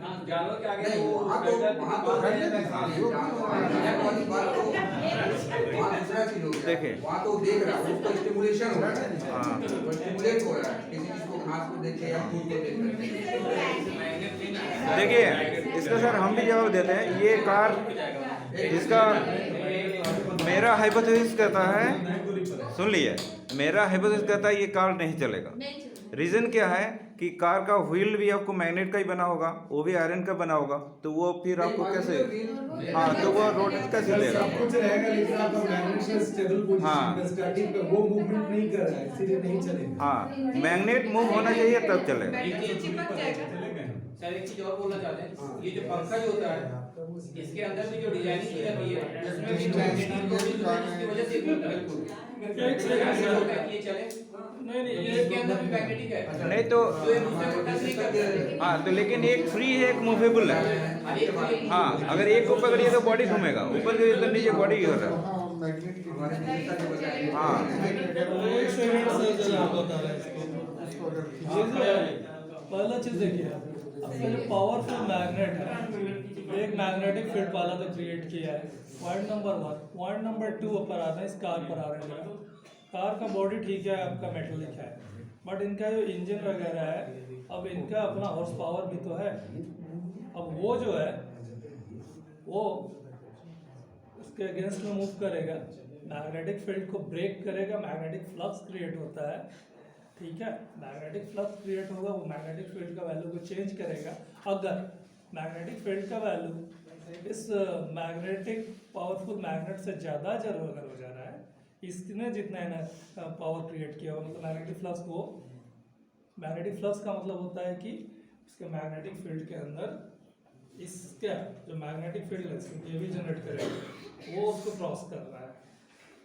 जानवर के आगे नहीं, वहाँ तो दूसरा चीज हो गया। देखिए। वहाँ तो देख रहा है, उसको स्टिमुलेशन हो रहा है, हाँ। वो स्टिमुलेट हो रहा है, किसी चीज को घास को देखे या फूल को देख करके। देखिए इसका सर हम भी जवाब देते हैं। ये कार इसका मेरा हाइपोथेसिस कहता है, सुन लिए, मेरा हाइपोथेसिस कहता है ये कार नहीं चलेगा। रीज़न क्या है कि कार का व्हील भी आपको मैग्नेट का ही बना होगा, वो भी आयरन का बना होगा, तो वो फिर आपको कैसे, हाँ तो वो रोड कैसे देगा? सब कुछ रहेगा लेकिन आपका मैग्नेट से स्टेबल पोजीशन में स्टैटिक पे वो मूवमेंट नहीं कर रहा है, इसीलिए नहीं चलेगा। हाँ, मैग्नेट मूव होना चाहिए तब चलेगा। चिपक जाएगा। सर एक चीज और बोलना चाहते हैं, ये जो पंखा जो होता है इसके अंदर भी जो डिजाइनिंग की जाती है उसमें भी मैग्नेटिक लोड की वजह से होता है। बिल्कुल ये चले नहीं इसके अंदर भी मैग्नेटिक है, नहीं तो जो एक दूसरे को टच नहीं करते। हाँ, तो लेकिन एक फ्री है, एक मूवेबल है। हाँ, अगर एक को पकड़िए तो बॉडी घूमेगा, ऊपर से तो नीचे बॉडी हो रहा है। हाँ पहला चीज देखिए, आपका जो पावरफुल मैग्नेट है, एक मैग्नेटिक फील्ड वाला तो क्रिएट किया है, पॉइंट नंबर 1। पॉइंट नंबर 2 पर आता है, इस कार पर आ रहे हैं। कार का बॉडी ठीक है, आपका मेटेलिक है, बट इनका जो इंजन वगैरह है, अब इनका अपना हॉर्स पावर भी तो है। अब वो जो है वो उसके अगेंस्ट में मूव करेगा, मैग्नेटिक फील्ड को ब्रेक करेगा, मैग्नेटिक फ्लक्स क्रिएट होता है, ठीक है। मैग्नेटिक फ्लक्स क्रिएट होगा, वो मैग्नेटिक फील्ड का वैल्यू को चेंज करेगा। अगर मैग्नेटिक फील्ड का वैल्यू इस मैग्नेटिक पावरफुल मैग्नेट से ज़्यादा अगर हो जा रहा है, इसने जितना है ना पावर क्रिएट किया हुआ, मतलब मैग्नेटिक फ्लक्स को, मैग्नेटिक फ्लक्स का मतलब होता है कि उसके मैग्नेटिक फील्ड के अंदर इसका जो मैग्नेटिक फील्ड है ये भी जनरेट करेगा, वो उसको क्रॉस कर रहा है।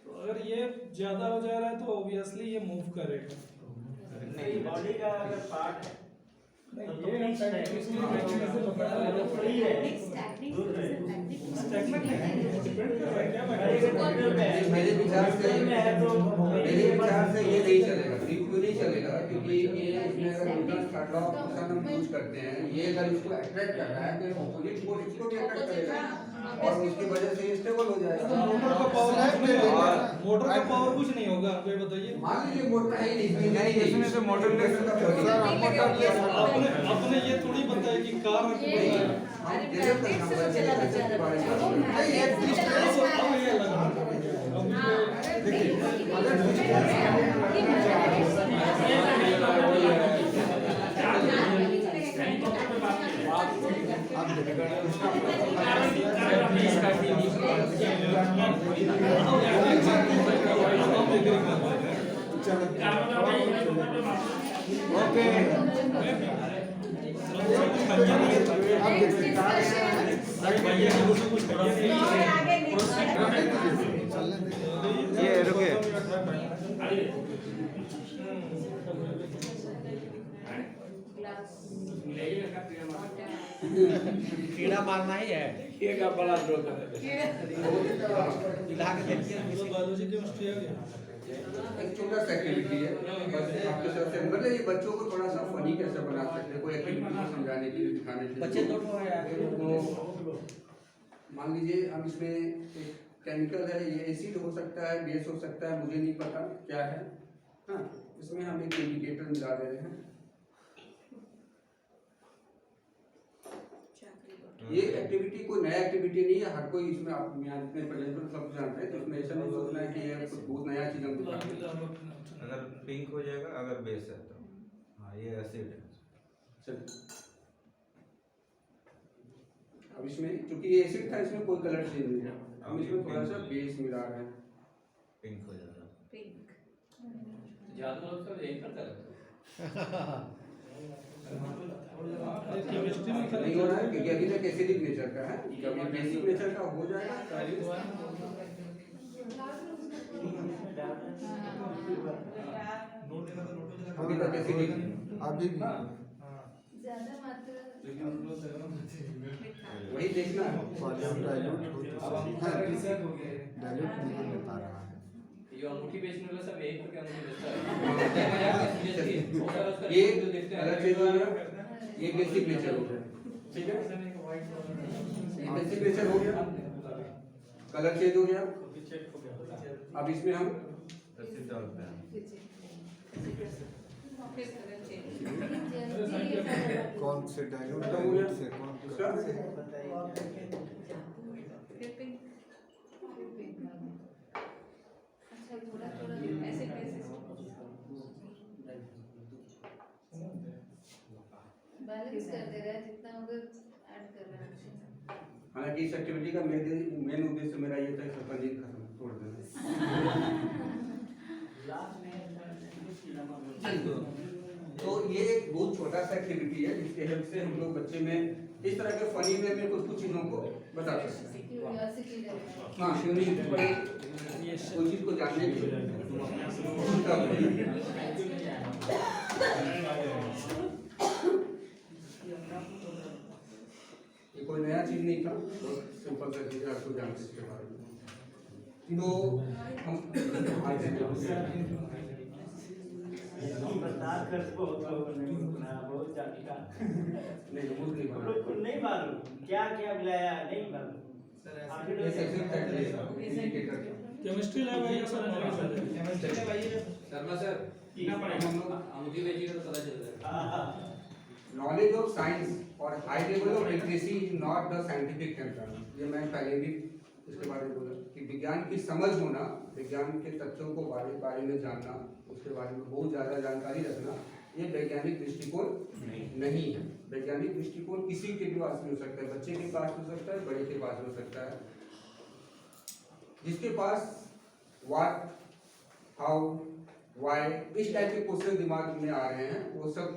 तो अगर ये ज़्यादा हो जा रहा है तो ऑब्वियसली ये मूव करेगा। नहीं, बॉडी का अगर पार्ट है नहीं, ये हम साइंटिफिकली मैकेनिज्म बता रहे हैं, फ्री है, स्टैटिक डिपेंड कर रहा है क्या मैकेनिज्म। मेरे विचार से ये नहीं चलेगा, क्यों नहीं चलेगा, क्योंकि ये इसमें अगर न्यूटन का लॉ ऑफ मोशन हम यूज करते हैं, ये अगर इसको अट्रैक्ट कर रहा है तो ऑपोजिट फोर्स इसको भी अट्रैक्ट करेगा और उसकी वजह से स्टेबल हो जाएगा। मोटर का पावर, मोटर का पावर कुछ नहीं होगा, आपको ये बताइए। मान लीजिए मोटर है ही नहीं, इसमें से मोटर आपने ये थोड़ी बताया कि कार ये रुके, कीड़ा मारना ही है, ये का बड़ा जोक है। बायोलॉजी केमिस्ट्री है क्या? एक छोटा सा एक्टिविटी है, बस आपके साथ से मतलब ये बच्चों को थोड़ा सा फनी कैसे बना सकते हैं, कोई एक्टिविटी समझाने के लिए, दिखाने के लिए। बच्चे दो ठो है यार। तो मान लीजिए हम इसमें एक केमिकल है, ये एसिड हो सकता है, बेस हो सकता है, मुझे नहीं पता क्या है। हाँ, इसमें हम एक इंडिकेटर मिला दे रहे हैं। ये एक्टिविटी कोई नया एक्टिविटी नहीं है, हर कोई इसमें आप यहाँ जितने प्रेजेंटर सब जानते हैं, तो इसमें ऐसा नहीं सोचना है कि ये कुछ बहुत नया चीज हम दिखा रहे हैं। अगर पिंक हो जाएगा, अगर बेस है तो हाँ ये एसिड है। चलिए, अब इसमें क्योंकि ये एसिड था, इसमें कोई कलर चेंज नहीं है, हम इसमें थोड़ा सा बेस मिला रहे हैं। पिंक हो जाएगा। ज्यादा लोग सब यही करता रहता है। केमिस्ट्री में नहीं हो रहा है क्योंकि अभी तक एसिडिक नेचर का है, जब ये बेसिक नेचर का हो जाएगा अभी तक एसिडिक अभी भी वही देखना है। सोडियम डाइल्यूट नहीं हो पा रहा है। ये अंगूठी बेचने वाला सब यही करके अंगूठी बेचता है। ये अलग चीज हो गया, ये बेसिक नेचर हो गया। ठीक है, इंटेंसिफिकेशन हो गया, कलर चेंज हो गया। अब इसमें हम कौन से डायोड खत्म हो गया से कौन इसका? बैलेंस कर दे रहा है जितना उधर ऐड कर रहा है। हालांकि इस एक्टिविटी का मेन उद्देश्य मेरा ये था सबका नींद खत्म तोड़ देना। तो ये एक बहुत छोटा सा एक्टिविटी है जिसके हेल्प से हम लोग बच्चे में इस तरह के फनी वे में कुछ चीजों को बता सकते हैं। क्यूरियोसिटी रहता है। हाँ, कोई चीज को जानने की ये कोई नया चीज नहीं था, बहुत सिंपल सा चीज है, आपको जानते हैं इसके बारे में। तो हम आते हैं नहीं वो नहीं बना नहीं मालूम क्या क्या मिलाया नहीं मालूम। केमिस्ट्री लैब है या सर शर्मा सर अमुदी बेची का तो पता चल जाएगा। नॉलेज ऑफ साइंस और high level of literacy is not the scientific concern. ये मैं पहले भी इसके बारे में बोला कि विज्ञान की समझ होना, विज्ञान के तथ्यों को बारे में जानना, उसके बारे में बहुत ज़्यादा जानकारी रखना, ये वैज्ञानिक दृष्टिकोण नहीं है। वैज्ञानिक दृष्टिकोण किसी के भी पास भी हो सकता है, बच्चे के पास हो सकता है, बड़े के पास हो सकता है। जिसके पास व्हाट, हाउ, व्हाई इस टाइप के क्वेश्चन दिमाग में आ रहे हैं वो सब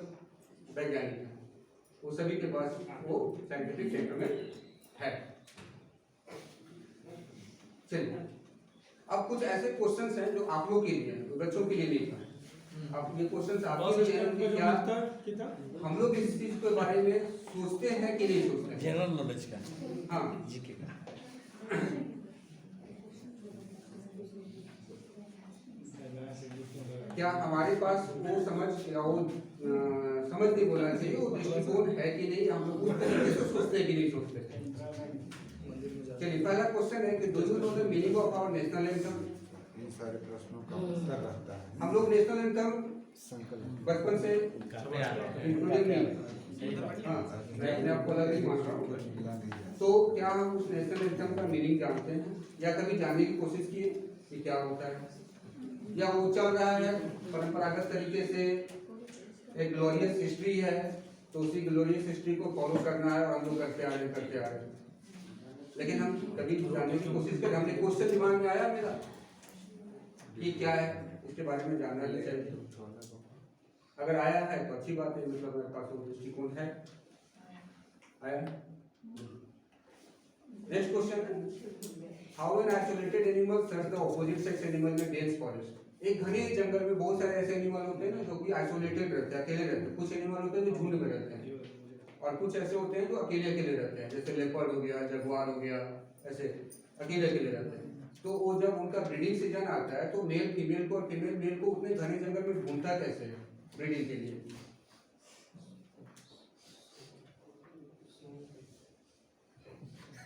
वैज्ञानिक है, वो सभी के पास वो साइंटिफिक सेक्टर में है। चलिए, अब कुछ ऐसे क्वेश्चंस हैं जो आप लोग के लिए हैं, बच्चों के लिए नहीं है। अब ये क्वेश्चंस आपके लिए हैं कि क्या हम लोग इस चीज के बारे में सोचते हैं कि नहीं सोचते हैं? जनरल नॉलेज का, हाँ, जीके का। क्या हमारे पास वो समझ या वो समझ नहीं बोलना चाहिए, वो दृष्टिकोण है कि नहीं, हम लोग उस तरीके से सोचते हैं कि नहीं सोचते। चलिए, पहला क्वेश्चन है कि do you know the meaning of our national anthem? इन सारे प्रश्नों का उत्तर रहता है हम लोग नेशनल एंथम संकलन। बचपन से इंक्लूडिंग नहीं, हाँ, मैं अपने आप को अलग नहीं मान रहा हूँ। तो क्या हम उस नेशनल एंथम का मीनिंग जानते हैं या कभी जानने की कोशिश किए कि क्या होता है, या वो चल रहा है परंपरागत तरीके से, एक ग्लोरियस हिस्ट्री है तो उसी ग्लोरियस हिस्ट्री को फॉलो करना है और हम लोग करते आ रहे हैं। लेकिन हम कभी जानने की कोशिश करें, हमने क्वेश्चन दिमाग में आया मेरा ये क्या है, इसके बारे में जानना भी चाहिए। अगर आया है तो अच्छी बात है, मतलब मेरे पास वो दृष्टिकोण है। आया? Next question, how an isolated animal search the opposite sex animal में डेंस फॉरेस्ट? एक घने जंगल में बहुत सारे ऐसे एनिमल होते हैं ना जो कि आइसोलेटेड रहते हैं, अकेले रहते हैं। कुछ एनिमल होते हैं जो झुंड में रहते हैं और कुछ ऐसे होते हैं जो अकेले अकेले रहते हैं, जैसे लेपर्ड हो गया, जगुआर हो गया, ऐसे अकेले अकेले रहते हैं। तो वो जब उनका ब्रीडिंग सीजन आता है तो मेल फीमेल को और फीमेल मेल को उतने घने जंगल में ढूंढता कैसे है ब्रीडिंग के लिए?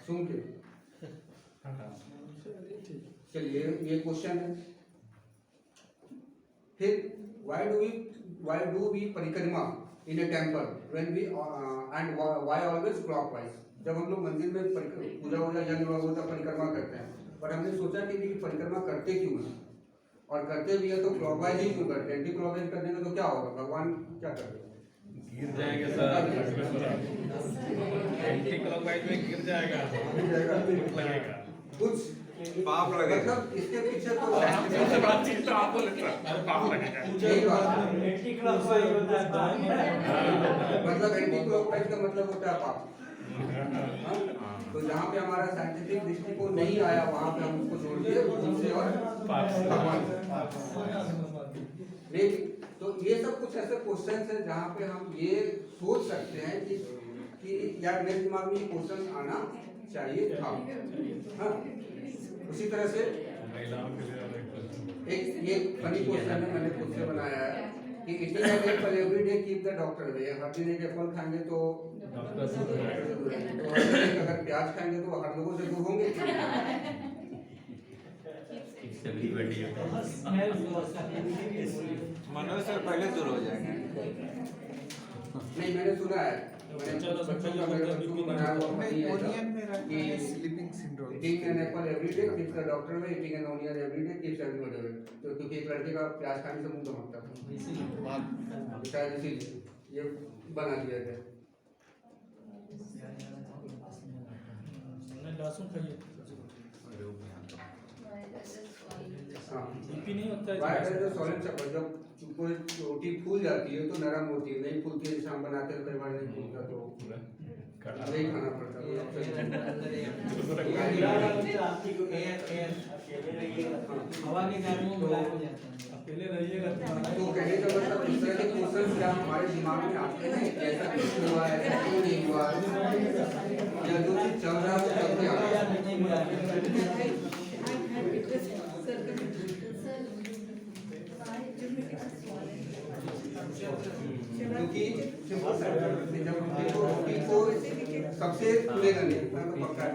सुन के चलिए, ये क्वेश्चन है। फिर why do we परिक्रमा in a temple when we and why always clockwise? जब हम लोग मंदिर में पूजा वूजा यज्ञ वगैरह परिक्रमा करते हैं, पर हमने सोचा कि परिक्रमा करते क्यों हैं, और करते भी है तो क्लॉकवाइज ही क्यों करते हैं? एंटी क्लॉकवाइज करने का तो क्या होगा, भगवान क्या करते हैं? गिर जाएंगे सर, एंटी क्लॉकवाइज में गिर जाएगा, लगेगा कुछ पाप लगेगा। मतलब इसके पीछे तो बातचीत तो आपको लगता है पाप लगेगा। एंटी क्लॉकवाइज होता है मतलब एंटी क्लॉकवाइज का मतलब होता है पाप। तो जहाँ पे हमारा साइंटिफिक दृष्टिकोण नहीं आया वहाँ पे हम उसको जोड़ दिए उनसे और भगवान। तो ये सब कुछ ऐसे क्वेश्चन है जहाँ पे हम ये सोच सकते हैं कि यार मेरे दिमाग में ये क्वेश्चन आना चाहिए था। हाँ, उसी तरह से एक ये फनी क्वेश्चन है, मैंने खुद से बनाया है कि eating an apple every day keep the doctor away. हर दिन एक एप्पल खाएंगे तो प्याज खाएंगे तो हर लोगों से दूर होंगे। मनोज सर पहले दूर हो जाएंगे। नहीं, मैंने सुना है, मैंने बच्चों का मेरे बच्चों को बनाया हुआ नहीं है कि sleeping syndrome eating an apple every day keeps the doctor away, eating an onion every day keeps everyone away। तो क्योंकि एक लड़के का प्याज खाने से मुंह दमकता था, शायद इसीलिए ये बना दिया गया। लहसुन खाइए, हाँ, बीपी नहीं होता है। वाइट है जो सॉलिड चपड़, जब कोई रोटी फूल जाती है तो नरम होती है, नहीं फूलती है, शाम बनाते हैं कई बार नहीं फूलता तो नहीं खाना पड़ता है। अकेले रहिएगा तो कहने का मतलब इस तरह के क्वेश्चन क्या हमारे दिमाग में आते हैं, ऐसा क्यों हुआ है, ऐसा क्यों नहीं हुआ है, या जो चीज चल रहा है वो चलते आ रहा है। क्योंकि जब रोटी को सबसे खुलेगा नहीं, इतना तो पक्का है।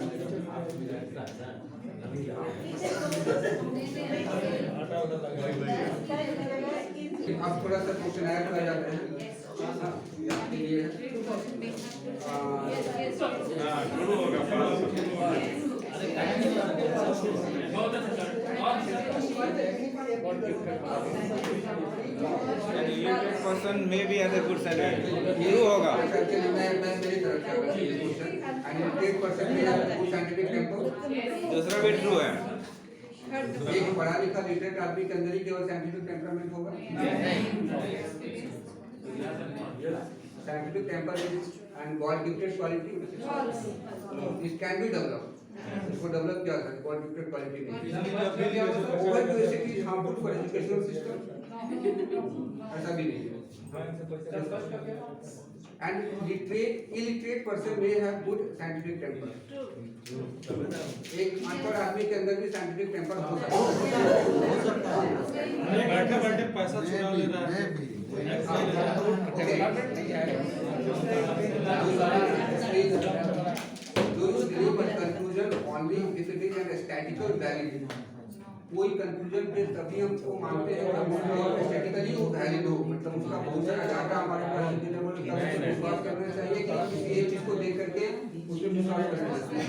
अब थोड़ा सा क्वेश्चन ऐड किया जाता है आपके लिए। पर्सन में भी एज ए गुड सैंडविच शुरू होगा। मैं मेरी तरफ से अगर ये क्वेश्चन एंड 100% मेरा गुड साइंटिफिक टेंपो, दूसरा भी ट्रू है। एक पढ़ा लिखा लिटरेट आदमी के अंदर ही केवल साइंटिफिक टेम्परामेंट होगा। Scientific temperament and God gifted quality it can be developed. इसको डेवलप किया जा सकता है, गॉड गिफ्टेड क्वालिटी नहीं। Over curiosity is harmful for educational system, ऐसा भी नहीं है। And illiterate person may have good scientific temper। एक अनपढ़ आदमी के अंदर भी साइंटिफिक टेम्पर हो सकता है। बैठे बैठे पैसा चुरा ले रहा है। Conclusion only if it is an statistical valid. कोई कंक्लूजन पे तभी हमको मानते हैं जब स्टैटिकली वो वैलिड हो, मतलब उसका बहुत सारा डाटा हमारे पास अवेलेबल है, तब विश्वास करना चाहिए कि किसी एक चीज को देख करके उस पे विश्वास करना चाहिए।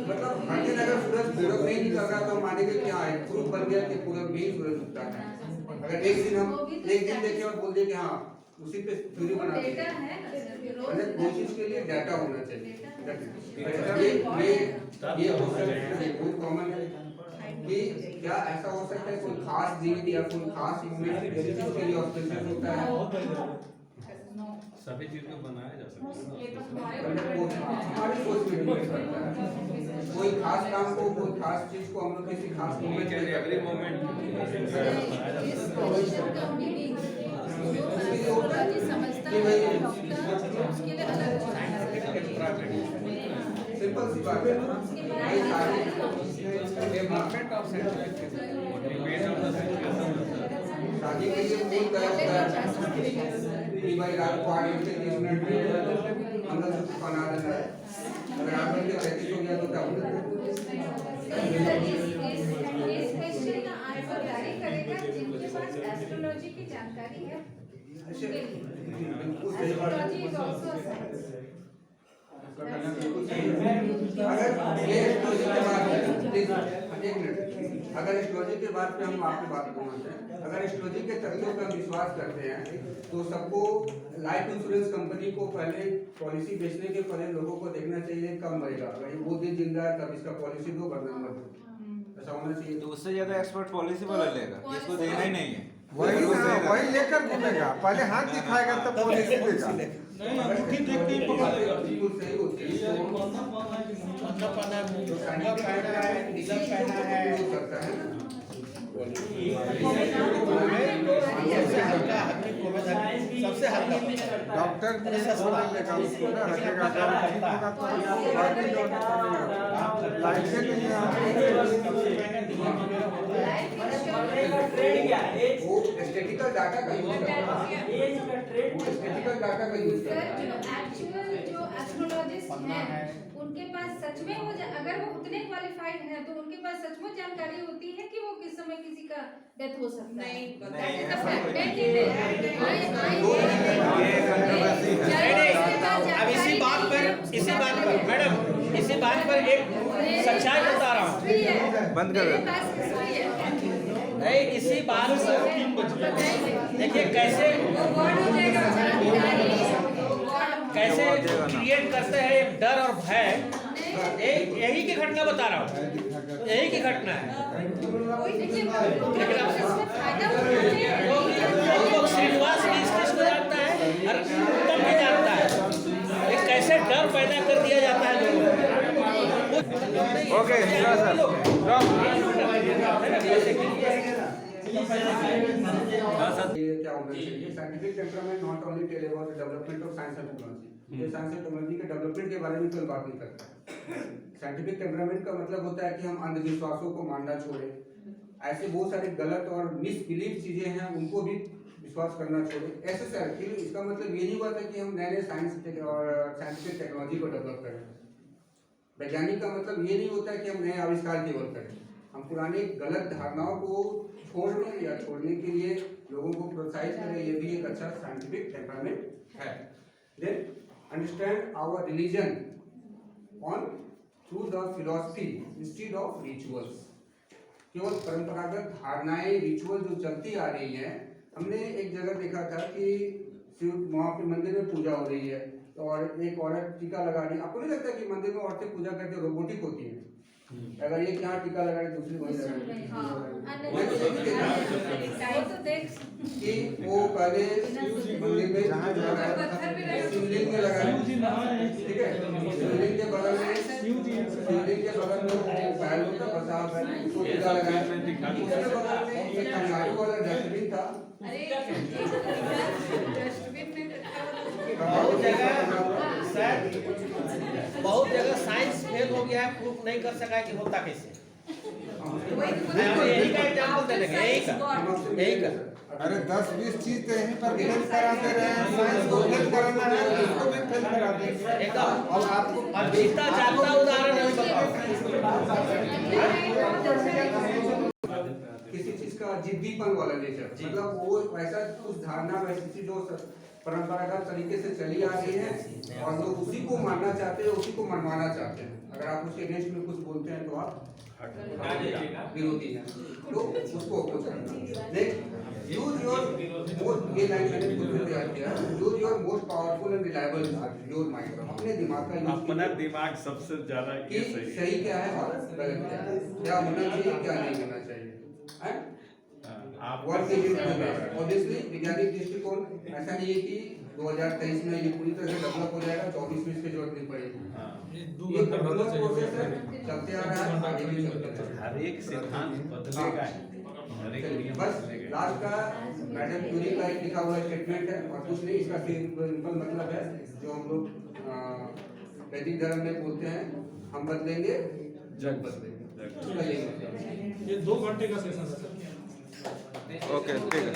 मतलब हर दिन अगर सूरज पूरब नहीं निकल रहा तो मानेंगे कि हाँ प्रूफ बन गया कि पूरब में ही सूरज उगता है। अगर एक दिन देखे और बोल दे कि हाँ उसी पे थ्योरी बना दे, मतलब कोशिश के लिए डाटा होना चाहिए। ये बहुत कॉमन है कि क्या ऐसा हो सकता है कोई खास दिन या कोई खास मूवमेंट किसी चीज के लिए ऑस्पेशल होता है। सभी चीज को बनाया जा सकता है। हमारी सोच में डिपेंड करता है। कोई खास काम को, कोई खास चीज को हम लोग किसी खास मूवमेंट में एवरी मोमेंट सिंपल सी बात है। शादी के लिए मूल तरफ भाई रात को 8 बजे 30 मिनट में मंगलसूत्र बना देना है। अगर 8 बजे 35 हो गया तो क्या होगा? इस क्वेश्चन का आंसर जारी करेगा जिनके पास एस्ट्रोलॉजी की जानकारी है। बिल्कुल सही बात है। Astrology is also a science. अगर ये एस्ट्रोलॉजी के बाद प्लीज एक मिनट, अगर एस्ट्रोलॉजी के बाद पे हम आपकी बात कहना चाहें, अगर एस्ट्रोलॉजी के तथ्यों पर विश्वास करते हैं तो सबको लाइफ इंश्योरेंस कंपनी को पहले पॉलिसी बेचने के पहले लोगों को देखना चाहिए कब मरेगा। अगर ये वो दिन जिंदा है तब इसका पॉलिसी दो, वरना मत दो। ऐसा होना चाहिए। तो उससे ज्यादा एक्सपर्ट पॉलिसी वाला लेगा, इसको देना ही नहीं है। वही लेकर घूमेगा, पहले हाथ दिखाएगा तब पॉलिसी देगा। नहीं अंगूठी देख के ही पता लगेगा। बिल्कुल सही होती है। ये कौन-सा पाना है कि नहीं अंदर पाना है, जो साइंटिफिक पहना है, नीला पहना है। यूज करता है ना। सबसे हल्का सबसे हल्का डॉक्टर भी बोल देगा उसको ना, रखेगा जब ठीक होगा तो बाकी जो नहीं होगा। लाइफ से नहीं है। लाइफ इंश्योरेंस स्टैटिस्टिकल डाटा का यूज करता है, स्टैटिस्टिकल डाटा का यूज सर करता जो है। एक्चुअल जो एस्ट्रोलॉजिस्ट हैं उनके पास सच में वो अगर वो उतने क्वालिफाइड हैं तो उनके पास सचमुच जानकारी होती है कि वो किस समय किसी का डेथ हो सकता है। अब इसी बात पर मैडम इसी बात पर एक सच्चाई बता रहा हूँ। बंद कर दे। नहीं, इसी बात पर देखिए कैसे क्रिएट करते हैं एक डर और भय। यही की घटना बता रहा हूँ, यही की घटना है। लोग श्रीनिवास भी इस चीज को जानता है और उत्तम भी जानता है। एक कैसे डर पैदा कर दिया जाता है लोगों को। ओके सर ये क्या होना चाहिए, scientific temperament not only tell about the development of science and technology. ये साइंस एंड टेक्नोलॉजी के डेवलपमेंट के बारे में कोई बात नहीं करता। साइंटिफिक टेम्परामेंट का मतलब होता है कि हम अंधविश्वासों को मानना छोड़े, ऐसे बहुत सारे गलत और मिसबिलीव चीजें हैं उनको भी विश्वास करना छोड़े। ऐसे सर इसका मतलब ये नहीं हुआ था कि हम नए नए साइंस और साइंटिफिक टेक्नोलॉजी को डेवलप करें। वैज्ञानिक का मतलब ये नहीं होता है कि हम नए आविष्कार केवल करें, हम पुरानी गलत धारणाओं को छोड़ने या छोड़ने के लिए लोगों को प्रोत्साहित करें। ये भी एक अच्छा साइंटिफिक टेम्परामेंट है। Then understand our religion on through the philosophy instead of rituals. केवल परंपरागत धारणाएं रिचुअल जो चलती आ रही हैं, हमने एक जगह देखा था कि शिव वहाँ पे मंदिर में पूजा हो रही है और एक औरत टीका लगा रही है। आपको नहीं लगता कि मंदिर में औरतें पूजा करते रोबोटिक होती हैं? अगर ये यहाँ टीका लगा रही दूसरी वहीं लगा रही कि वो पहले मंदिर में शिवलिंग में लगा रही, ठीक है, शिवलिंग के बगल में वो बैल होता प्रसाद है उसको टीका लगाया। उसके बगल में एक कंगारू वाला डस्टबिन था। बहुत जगह साइंस फेल हो गया है, प्रूफ नहीं कर सका है कि होता कैसे। यही का एग्जाम्पल दे देंगे, यही का। अरे 10-20 चीज तो यहीं पर फेल कराते रहे हैं, साइंस को फेल कराना है उसको भी फेल करा देंगे एकदम। और आपको अब जीता जागता उदाहरण नहीं बताओ। किसी चीज का जिद्दीपन वाला नेचर, मतलब वो वैसा कुछ धारणा वैसी चीज जो परंपरागत तरीके से चली आ रही है और लोग उसी को मानना चाहते हैं, उसी को मनवाना चाहते हैं। अगर आप उसके अगेंस्ट में कुछ बोलते हैं तो आप विरोधी हैं, तो उसको अपोज करना। यूज योर, ये लाइन मैंने खुद में तैयार किया, use your most powerful and reliable your mind. अपने दिमाग का यूज, अपना दिमाग सबसे ज्यादा कि सही क्या है और गलत क्या है, क्या होना चाहिए क्या नहीं होना चाहिए। ऑब्वियसली वैज्ञानिक दृष्टिकोण ऐसा नहीं है कि 2023 में ये पूरी तरह से डेवलप हो जाएगा, 24 में इसकी जरूरत नहीं पड़ेगी। ये कंटिन्यूअस प्रोसेस है, चलते आ रहा है, आगे भी चलता है। हर एक सिद्धांत बदलेगा ही, हर एक नियम बस बदलेगा। लास्ट का मैडम क्यूरी का एक लिखा हुआ स्टेटमेंट है और कुछ नहीं, इसका सिंपल मतलब है जो हम लोग वैदिक धर्म में बोलते हैं, हम बदलेंगे जग बदलेंगे। ये 2 घंटे का सेशन है सर। ओके ठीक है।